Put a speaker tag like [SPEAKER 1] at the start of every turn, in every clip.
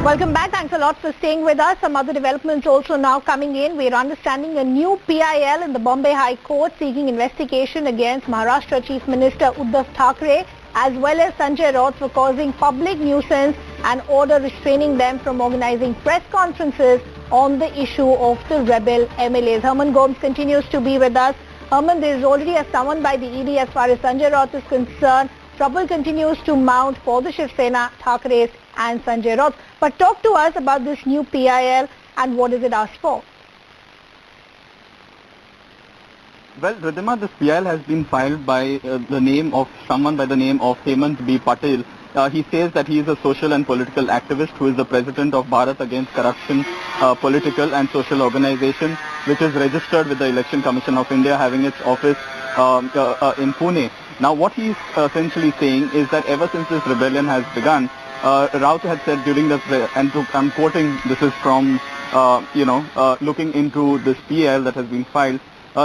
[SPEAKER 1] Welcome back. Thanks a lot for staying with us. Some other developments also now coming in. We're understanding a new PIL in the Bombay High Court seeking investigation against Maharashtra Chief Minister Uddhav Thackeray as well as Sanjay Raut for causing public nuisance and order restraining them from organizing press conferences on the issue of the rebel MLAs. Herman Gomes continues to be with us. Herman, there is already a summon by the ED as far as Sanjay Raut is concerned. Trouble continues to mount for the Shiv Sena, Thackeray's and Sanjay Raut. But talk to us about this new PIL and what is it asked for?
[SPEAKER 2] Well, Ridhima, this PIL has been filed by the name of someone by the name of Hemant B. Patel. He says that he is a social and political activist who is the president of Bharat Against Corruption political and social organization, which is registered with the Election Commission of India, having its office in Pune. Now, what he is essentially saying is that ever since this rebellion has begun, Raut had said during the, and I'm quoting, this is from, looking into this PIL that has been filed,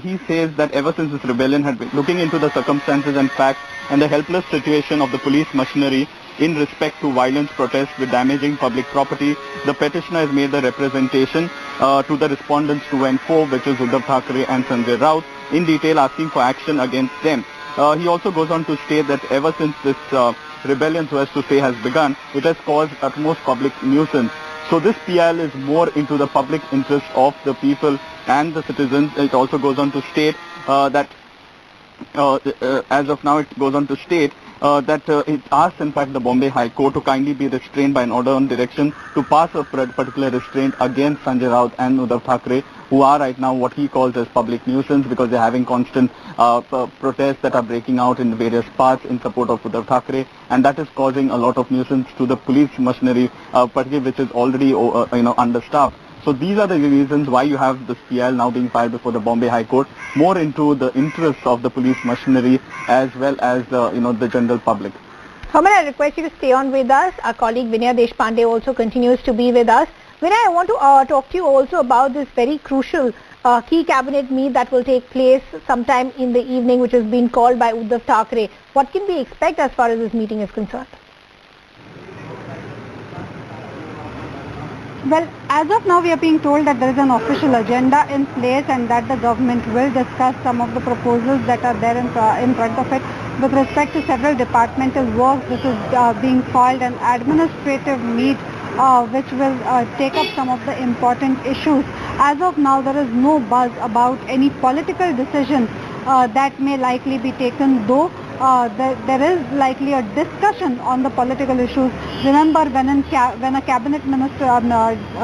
[SPEAKER 2] he says that ever since this rebellion had been looking into the circumstances and facts and the helpless situation of the police machinery in respect to violent protests with damaging public property, the petitioner has made the representation to the respondents 2 and 4, which is Uddhav Thackeray and Sanjay Raut, in detail asking for action against them. He also goes on to state that ever since this rebellion, so as to say, has begun, it has caused utmost public nuisance. So this PIL is more into the public interest of the people and the citizens. It also goes on to state that as of now, it goes on to state that it asks, in fact, the Bombay High Court to kindly be restrained by an order on direction to pass a particular restraint against Sanjay Raut and Uddhav Thackeray, who are right now what he calls as public nuisance because they're having constant protests that are breaking out in various parts in support of Uddhav Thackeray, and that is causing a lot of nuisance to the police machinery, particularly which is already understaffed. So these are the reasons why you have this PIL now being filed before the Bombay High Court, more into the interests of the police machinery as well as the general public.
[SPEAKER 1] Herman, I request you to stay on with us. Our colleague Vinay Deshpande also continues to be with us. Vinay, I want to talk to you also about this very crucial key cabinet meet that will take place sometime in the evening, which has been called by Uddhav Thackeray. What can we expect as far as this meeting is concerned?
[SPEAKER 3] Well, as of now, we are being told that there is an official agenda in place and that the government will discuss some of the proposals that are there in front of it. With respect to several departmental work, this is being called an administrative meet, which will take up some of the important issues. As of now, there is no buzz about any political decision that may likely be taken, though there is likely a discussion on the political issues. Remember, when a cabinet minister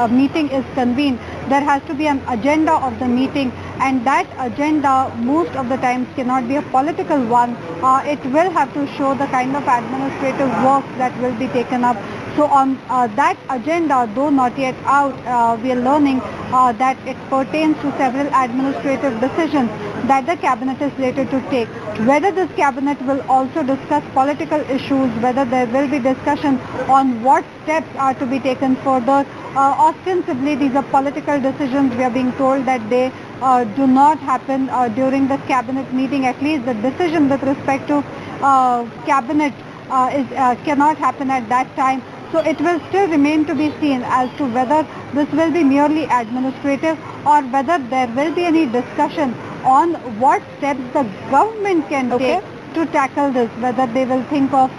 [SPEAKER 3] meeting is convened, there has to be an agenda of the meeting, and that agenda most of the times cannot be a political one. It will have to show the kind of administrative work that will be taken up. So on that agenda, though not yet out, we are learning that it pertains to several administrative decisions that the cabinet is slated to take. Whether this cabinet will also discuss political issues, whether there will be discussion on what steps are to be taken further. Ostensibly, these are political decisions. We are being told that they do not happen during the cabinet meeting. At least the decision with respect to cabinet cannot happen at that time. So it will still remain to be seen as to whether this will be merely administrative or whether there will be any discussion on what steps the government can take to tackle this, whether they will think of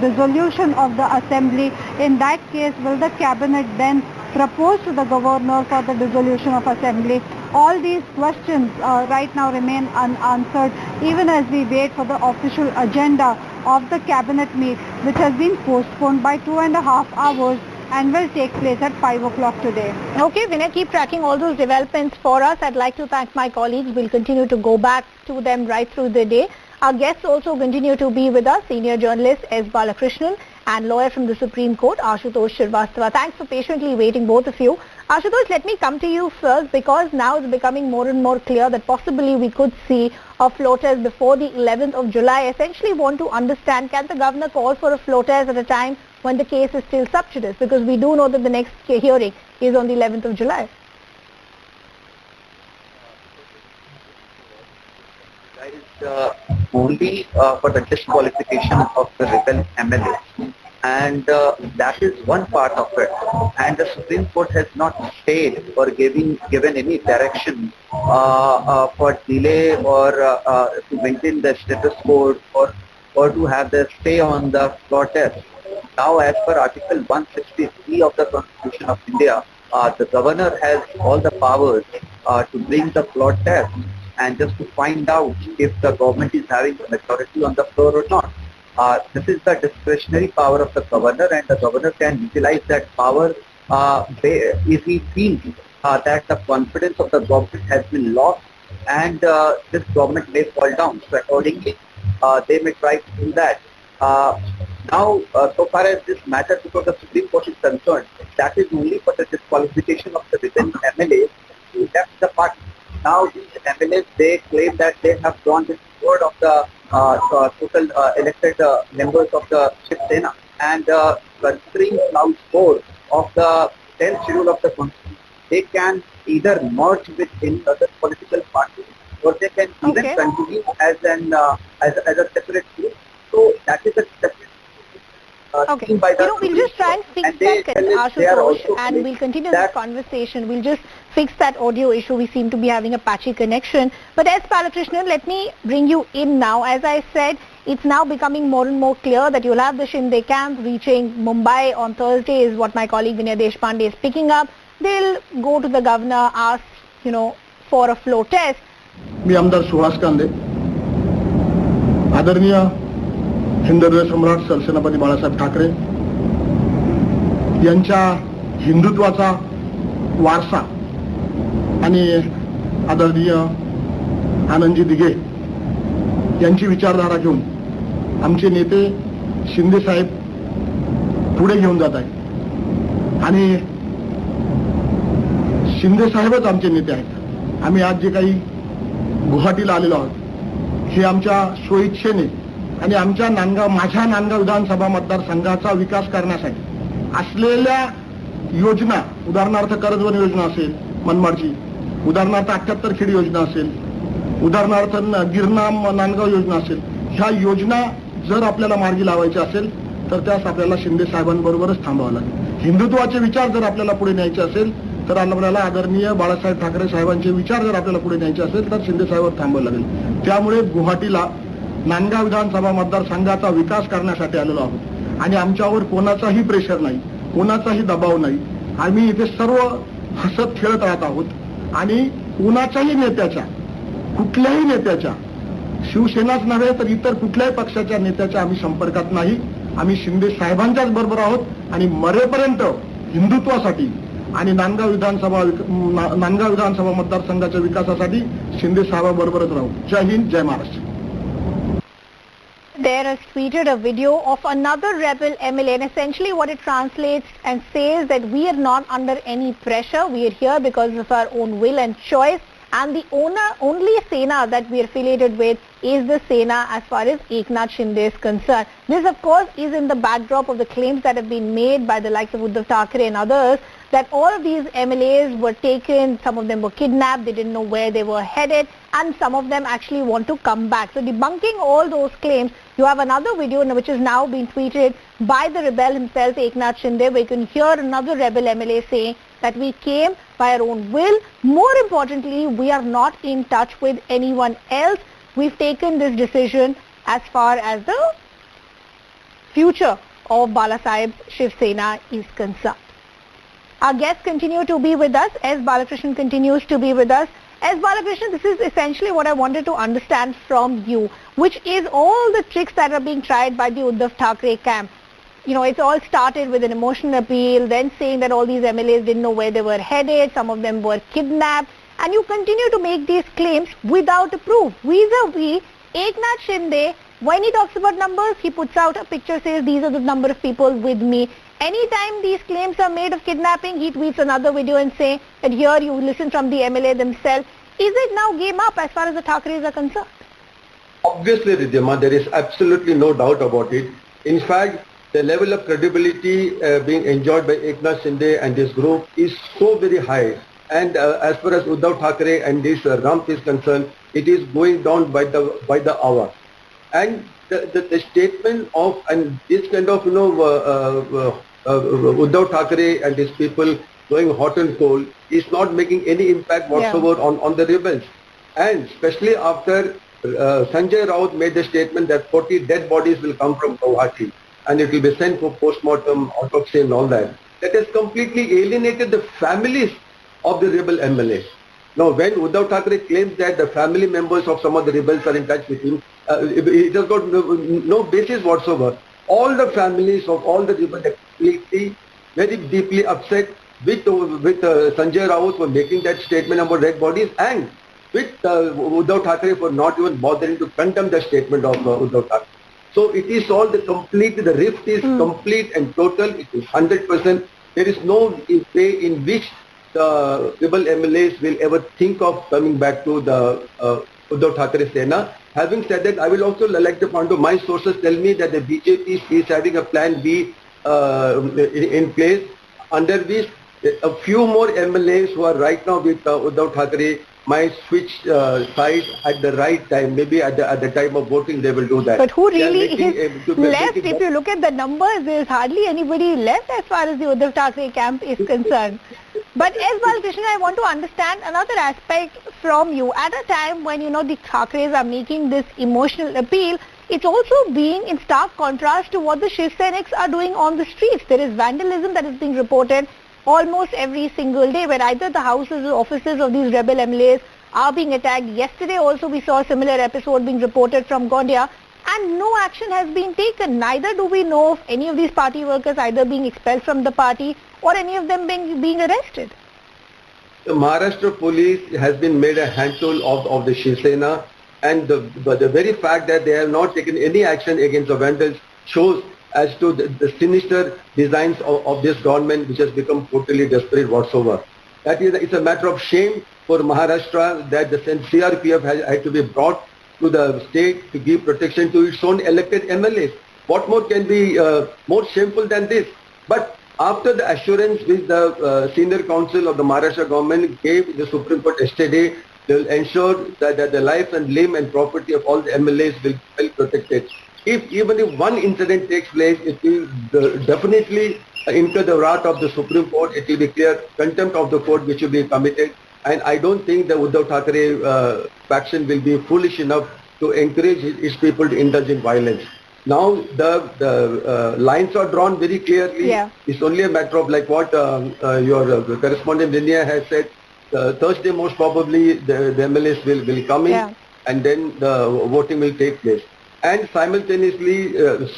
[SPEAKER 3] dissolution of the assembly. In that case, will the cabinet then propose to the governor for the dissolution of assembly? All these questions right now remain unanswered, even as we wait for the official agenda of the cabinet meet, which has been postponed by 2.5 hours and will take place at 5 o'clock today.
[SPEAKER 1] Okay, Vinay, keep tracking all those developments for us. I'd like to thank my colleagues. We'll continue to go back to them right through the day. Our guests also continue to be with us, senior journalist S. Balakrishnan and lawyer from the Supreme Court, Aashutoshsrivastava. Thanks for patiently waiting, both of you. Ashutosh, let me come to you first, because now it's becoming more and more clear that possibly we could see a floor test before the 11th of July. I essentially want to understand, can the governor call for a floor test at a time when the case is still sub judice? Because we do know that the next hearing is on the 11th of July.
[SPEAKER 4] Only for the disqualification of the rebel MLA. and that is one part of it. And the Supreme Court has not stayed or given any direction for delay or to maintain the status quo or to have the stay on the floor test. Now, as per Article 163 of the Constitution of India, the governor has all the powers to bring the floor test and just to find out if the government is having a majority on the floor or not. This is the discretionary power of the governor, and the governor can utilize that power if he feels that the confidence of the government has been lost and this government may fall down. So accordingly, they may try to do that. Now, so far as this matter before the Supreme Court is concerned, that is only for the disqualification of the within MLAs who left the party. Now, these MLAs, they claim that they have drawn the word of the total elected members of the Shiv Sena, and considering Clause 4 of the 10th schedule of the Constitution, they can either merge with any other political party or they can even continue as a separate group. So that is a separate team by the
[SPEAKER 1] we'll just try and fix that, Ashutosh, and we'll continue this conversation. We'll just fix that audio issue. We seem to be having a patchy connection. But as Balakrishnan, let me bring you in now. As I said, it's now becoming more and more clear that you'll have the Shinde camp reaching Mumbai on Thursday, is what my colleague Vinay Deshpande is picking up. They'll go to the governor, ask, for a floor test.
[SPEAKER 5] मी आमदार सुहास कांदे, आदरणीय हिंदुत्व सम्राट सरसेनापती बाळासाहेब ठाकरे यांच्या हिंदुत्वाचा वारसा आणि आदरणीय आनंदजी दिघे यांची विचारधारा घेऊन आमचे नेते शिंदे साहेब पुढे घेऊन जात आहेत आणि शिंदे साहेबच आमचे नेते आहेत. आम्ही आज जे काही गुवाहाटीला आलेलो आहोत हे आमच्या स्वइच्छेने आणि आमच्या माझ्या नांदगाव विधानसभा मतदारसंघाचा विकास करण्यासाठी असलेल्या योजना, उदाहरणार्थ कर्जवन योजना असेल मनमाडची, उदाहरणार्थ 78 खेड योजना असेल, उदाहरणार्थ गिरणा नांदगाव योजना असेल, ह्या योजना जर आपल्याला मार्गी लावायच्या असेल तर त्यास आपल्याला शिंदे साहेबांबरोबरच थांबावं लागेल. हिंदुत्वाचे विचार जर आपल्याला पुढे न्यायचे असेल तर आपल्याला आदरणीय बाळासाहेब ठाकरे साहेबांचे विचार जर आपल्याला पुढे न्यायचे असेल तर शिंदे साहेबांवर थांबावं लागेल. त्यामुळे गुवाहाटीला नांदगाव विधानसभा मतदारसंघाचा विकास करण्यासाठी आलेलो आहोत आणि आमच्यावर कोणाचाही प्रेशर नाही, कोणाचाही दबाव नाही. आम्ही इथे सर्व हसत खेळत राहत आहोत आणि कोणाच्याही नेत्याच्या, कुठल्याही नेत्याच्या, शिवसेनाच नव्हे तर इतर कुठल्याही पक्षाच्या नेत्याच्या आम्ही संपर्कात नाही. आम्ही शिंदे साहेबांच्याच बरोबर आहोत आणि मरेपर्यंत हिंदुत्वासाठी आणि नांदगाव विधानसभा मतदारसंघाच्या विकासासाठी शिंदे साहेबांबरोबरच राहू. जय हिंद, जय Maharashtra.
[SPEAKER 1] There has tweeted a video of another rebel MLA, and essentially what it translates and says that we are not under any pressure. We are here because of our own will and choice, and the only Sena that we are affiliated with is the Sena as far as Eknath Shinde is concerned. This of course is in the backdrop of the claims that have been made by the likes of Uddhav Thackeray and others that all of these MLAs were taken, some of them were kidnapped, they didn't know where they were headed, and some of them actually want to come back. So debunking all those claims, you have another video which is now being tweeted by the rebel himself, Eknath Shinde, where you can hear another rebel MLA saying that we came by our own will. More importantly, we are not in touch with anyone else. We've taken this decision as far as the future of Balasaheb's Shiv Sena is concerned. Our guests continue to be with us as Balakrishnan continues to be with us. As Balakrishnan, this is essentially what I wanted to understand from you, which is all the tricks that are being tried by the Uddhav Thackeray camp. It's all started with an emotional appeal, then saying that all these MLAs didn't know where they were headed, some of them were kidnapped, and you continue to make these claims without a proof. Vis-a-vis Eknath Shinde, when he talks about numbers, he puts out a picture, says these are the number of people with me. Anytime these claims are made of kidnapping, he tweets another video and say that here you listen from the MLA themselves. Is it now game up as far as the Thackeray's are concerned?
[SPEAKER 6] Obviously, Riddhima, there is absolutely no doubt about it. In fact, the level of credibility being enjoyed by Eknath Shinde and this group is so very high. And as far as Uddhav Thackeray and this Ramp is concerned, it is going down by the hour. And the statement of and this kind of Uddhav Thackeray and his people going hot and cold is not making any impact whatsoever on the rebels. And especially after Sanjay Raut made the statement that 40 dead bodies will come from Guwahati and it will be sent for post-mortem, autopsy and all that. That has completely alienated the families of the rebel MLAs. Now, when Uddhav Thackeray claims that the family members of some of the rebels are in touch with him, it has got no basis whatsoever. All the families of all the rebels are completely, very deeply upset with Sanjay Raut for making that statement about dead bodies and with Uddhav Thackeray for not even bothering to condemn the statement of Uddhav Thackeray. So it is all the rift is complete and total, it is 100%. There is no way in which the rebel MLAs will ever think of coming back to the Uddhav Thackeray Sena. Having said that, I will also like to point to my sources tell me that the BJP is having a plan B in place, under which a few more MLAs who are right now with Uddhav Thackeray might switch sides at the right time. Maybe at the time of voting they will do that.
[SPEAKER 1] But who really is left? If you look at the numbers, there is hardly anybody left as far as the Uddhav Thackeray camp is concerned. But as Balakrishnan, I want to understand another aspect from you. At a time when, the Thackeray's are making this emotional appeal, it's also being in stark contrast to what the Shiv Sainiks are doing on the streets. There is vandalism that is being reported almost every single day, where either the houses or offices of these rebel MLAs are being attacked. Yesterday also we saw a similar episode being reported from Gondia, and no action has been taken. Neither do we know of any of these party workers either being expelled from the party or any of them being arrested.
[SPEAKER 6] The Maharashtra police has been made a handful of the Shiv Sena, and the very fact that they have not taken any action against the vandals shows as to the sinister designs of this government, which has become totally desperate whatsoever. It's a matter of shame for Maharashtra that the CRPF had to be brought to the state to give protection to its own elected MLAs. What more can be more shameful than this? But after the assurance which the senior counsel of the Maharashtra government gave the Supreme Court yesterday, they will ensure that the life and limb and property of all the MLAs will be well protected. Even if one incident takes place, it will definitely incur the wrath of the Supreme Court. It will be clear contempt of the court which will be committed. And I don't think the Uddhav Thackeray faction will be foolish enough to encourage his people to indulge in violence. Now the lines are drawn very clearly. Yeah. It's only a matter of like what your correspondent Linnea has said. Thursday most probably the MLAs will come in, and then the voting will take place. And simultaneously,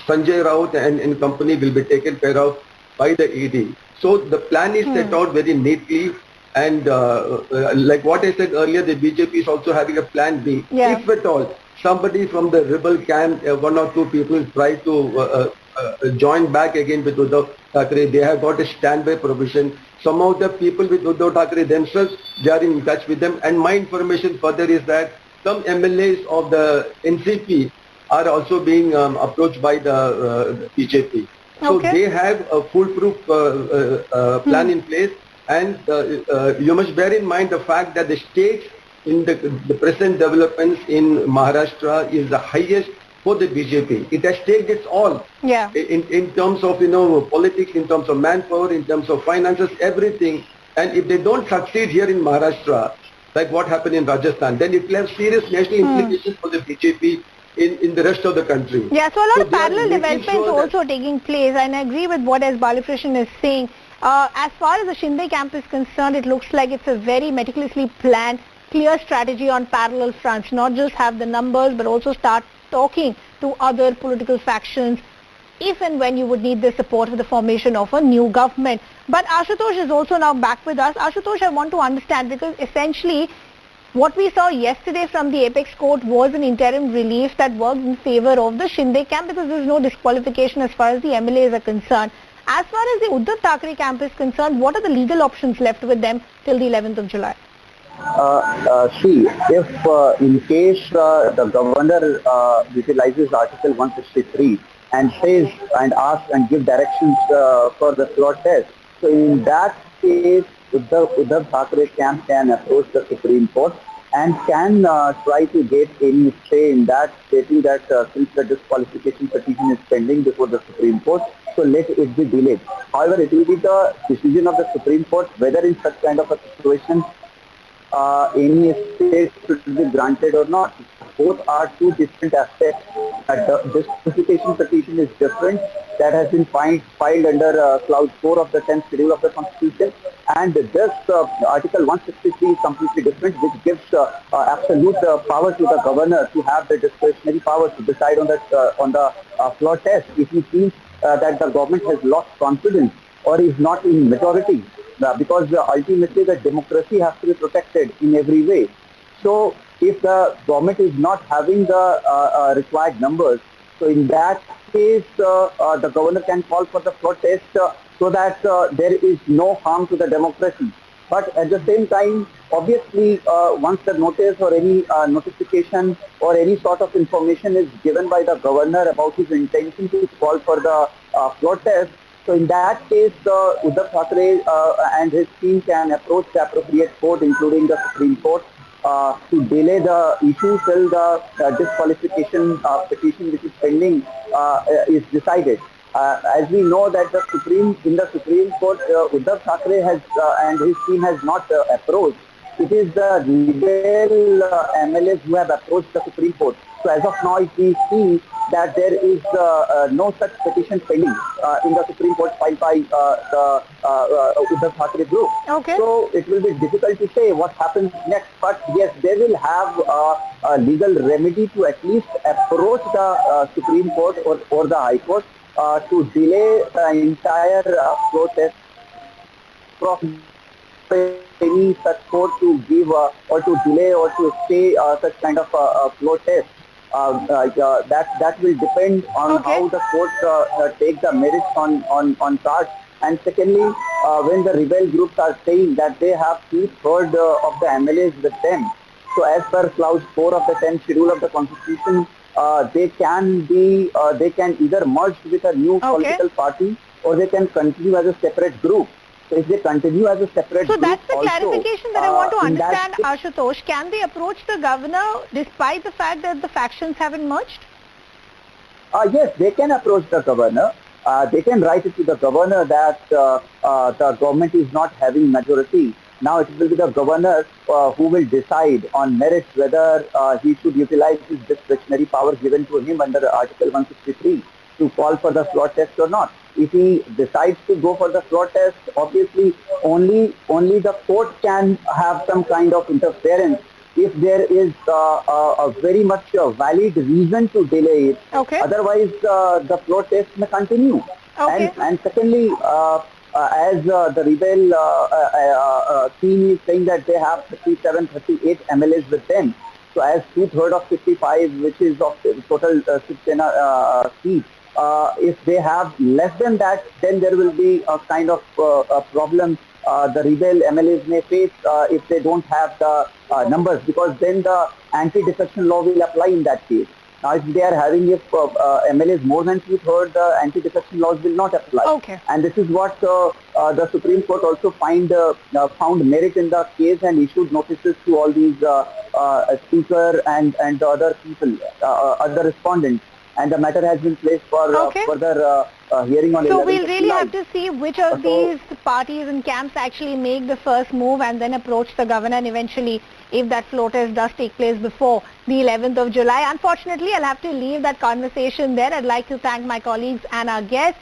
[SPEAKER 6] Sanjay Raut and company will be taken care of by the ED. So the plan is set out very neatly, and like what I said earlier, the BJP is also having a plan B. Yeah. If at all somebody from the rebel camp, one or two people try to join back again with Uddhav Thackeray, they have got a standby provision. Some of the people with Uddhav Thackeray themselves, they are in touch with them. And my information further is that some MLAs of the NCP are also being approached by the BJP. So they have a foolproof plan in place, and you must bear in mind the fact that the stakes in the present developments in Maharashtra is the highest for the BJP. It has staked its all in terms of politics, in terms of manpower, in terms of finances, everything. And if they don't succeed here in Maharashtra, like what happened in Rajasthan, then it will have serious national implications for the BJP in the rest of the country. Yeah, so a lot of parallel developments also taking place, and I agree with what Balakrishnan is saying. As far as the Shinde camp is concerned, it looks like it's a very meticulously planned, clear strategy on parallel fronts, not just have the numbers but also start talking to other political factions if and when you would need their support for the formation of a new government. But Ashutosh is also now back with us. Ashutosh, I want to understand, because essentially what we saw yesterday from the Apex Court was an interim relief that worked in favor of the Shinde camp, because there is no disqualification as far as the MLAs are concerned. As far as the Uddhav Thackeray camp is concerned, what are the legal options left with them till the 11th of July?
[SPEAKER 4] See, if in case the governor utilizes Article 163 and says and asks and give directions for the slot test, so in that case, Uddhav Thackeray camp can approach the Supreme Court and can try to get any say in that, stating that since the disqualification petition is pending before the Supreme Court, so let it be delayed. However, it will be the decision of the Supreme Court whether in such kind of a situation any state should be granted or not. Both are two different aspects. The disqualification petition is different. That has been filed under Clause 4 of the 10th Schedule of the Constitution. And this Article 163 is completely different, which gives absolute power to the governor to have the discretionary power to decide on the floor test if he feels that the government has lost confidence or is not in majority. Because ultimately the democracy has to be protected in every way. So if the government is not having the required numbers, so in that case the governor can call for the floor test so that there is no harm to the democracy. But at the same time, obviously once the notice or any notification or any sort of information is given by the governor about his intention to call for the floor test, so in that case, Uddhav Thackeray and his team can approach the appropriate court, including the Supreme Court, to delay the issue till the disqualification petition which is pending is decided. As we know that in the Supreme Court, Uddhav Thackeray has and his team has not approached. It is the rebel MLAs who have approached the Supreme Court. So as of now, if we see that there is no such petition pending in the Supreme Court filed by the Uddhav Thackeray group.
[SPEAKER 1] Okay.
[SPEAKER 4] So it will be difficult to say what happens next. But yes, they will have a legal remedy to at least approach the Supreme Court or the High Court to delay the entire process from any such court to give or to delay or to stay such kind of floor test. That will depend on how the court take the merits on charge. And secondly, when the rebel groups are saying that they have 2/3 of the MLAs with them, so as per Clause 4 of the 10th Schedule of the Constitution, they can either merge with a new political party or they can continue as a separate group. So if they continue as a separate group,
[SPEAKER 1] so that's the clarification that I want to understand,
[SPEAKER 4] that,
[SPEAKER 1] Ashutosh. Can they approach the governor despite the fact that the factions haven't merged?
[SPEAKER 4] Yes, they can approach the governor. They can write it to the governor that the government is not having majority. Now it will be the governor who will decide on merits whether he should utilize his discretionary power given to him under Article 163 to call for the floor test or not. If he decides to go for the floor test, obviously only the court can have some kind of interference if there is a very much valid reason to delay it.
[SPEAKER 1] Okay.
[SPEAKER 4] Otherwise, the floor test may continue.
[SPEAKER 1] Okay.
[SPEAKER 4] And secondly, as the rebel team is saying that they have 37, 38 MLAs with them. So as 2/3 of 55, which is of total 6 seats, if they have less than that, then there will be a kind of a problem the rebel MLAs may face if they don't have the numbers, because then the anti-defection law will apply in that case. Now, if they are having MLAs more than 2/3, the anti-defection laws will not apply.
[SPEAKER 1] Okay.
[SPEAKER 4] And this is what the Supreme Court also found merit in the case and issued notices to all these speaker and the other people, other respondents. And the matter has been placed for further hearing on 11th.
[SPEAKER 1] So we'll really have to see which of these parties and camps actually make the first move and then approach the governor, and eventually if that floor test does take place before the 11th of July. Unfortunately, I'll have to leave that conversation there. I'd like to thank my colleagues and our guests.